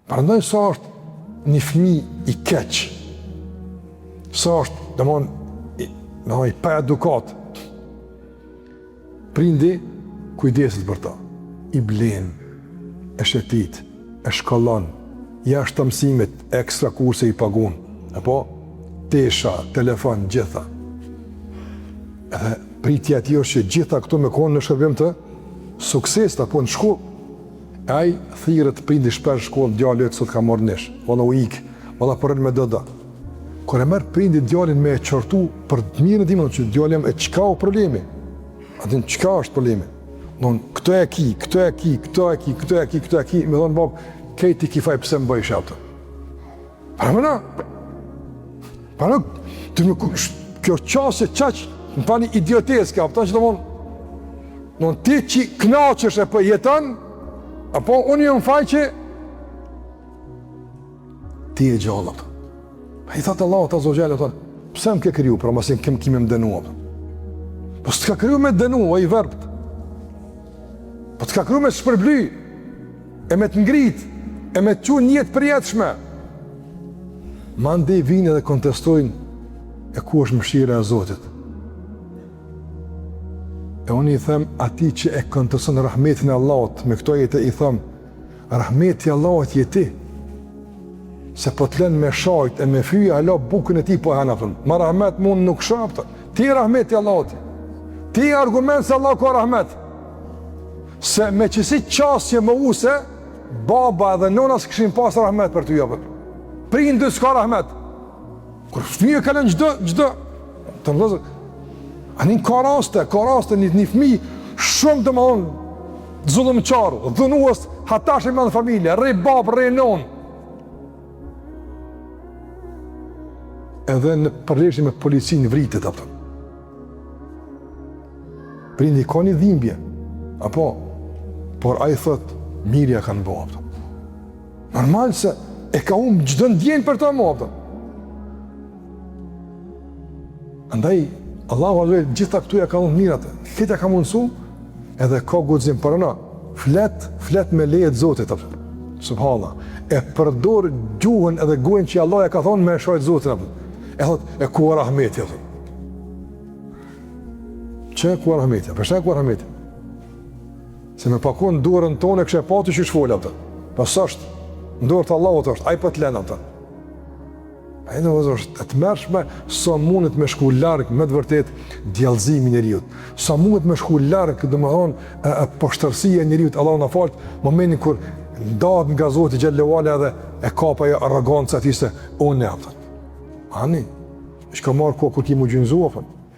Prandaj sa është një fëmijë i keq, sa është, domthonjë, i pa edukat, prindi kujdeset për ta, i blen, e shëtit, e shkollon, jashtë të mësimit, ekstra kurse i pagun, apo tesha, telefon, gjitha. Edhe pritja e tij është që gjitha këto me konë në shërbim të sukses apo në shkollë. Ai thirrët prindi shpesh shkollë, djali sot ka marrë nesh, valla u ik, valla përren me dëda. Kur e merr prindi djalin me e qortu për të mirën e tij, që djali e çka o problemi? Atë çka është problemi? Don këto e ki, këto e ki, këto e ki, këto e ki, këto e ki, më thon bab, këti ki faj pse më bëj shaftë. Para të më kjo çështje çaq, më pani idioteske, apo që domon ti që kënaqesh apo jeton, apo unë jam faj që ti e gjallë ato. I thotë Allahu ta zogjallë, thotë, pse më ke kriju, pra masin kime më dënua. Po s'ka kriju me dënua, i verbët. Po t'ka kriju me shpërbly, e me të ngrit, e me të qunë njëtë përjetëshme. Ma ndej vinë dhe kontestojnë e ku është mëshira e Zotit. E unë i them ati që e konteston rahmetin e Allahut, me këto jetë i them, rahmeti Allahut jeti, se po të lënë me shajt e me fyja, Allah bukën e ti po e hanaptën. Ma rahmet mund nuk shaptë. Ti rahmeti Allahut. Ti argument se Allah ka rahmet. Se me qësi qasje më use, baba dhe nona s'këshin pas rahmet për ty japët. Prindë s'ka rahmet. Kur fëmijë ka lënë gjdo. Të më dhezë, anin ka raste një fëmi shumë të më onë zullëm qarë, dhënuës, hatash e me në familje, rej babë, rej nonë. Edhe në përreshje me policinë vritet, apëton. Prindi ka një dhimbje, apo, por a i thët, mirja kanë bo, apëton. Normal se e ka umë gjdo ndjenë për të mo, apëton. Andaj, Allahu Azhajal, gjitha këtuja ka unë mirat, këtë ka mundësu, edhe ka gudzim për na, flet me lejet Zotit, apëton. Subhala, e përdor gjuhën edhe gojnë që Allah e ka thonë me shajt Zotin, apëton. E thot, e ku rahmeti, e thot. Që ku rahmeti? Përshë e ku rahmeti? Se me pakon dorën tonë e kështë e pati që shfolla, pëtë. Pas është, ndorë të Allahut është, a i për të lena, pëtë. A i në vëzë është, e të mërshme, sa mundet me shku largë, me të vërtet, djallëzimi njeriut. Sa mundet me shku largë, dhe më thonë, poshtërsia njeriut, Allah në falët, momentin kur ndahet nga Zoti Gjellewala edhe e kapa e arrogancë ati se, unë e, pëtë. Ani, shka marrë kohë kur ti mu gjynëzua,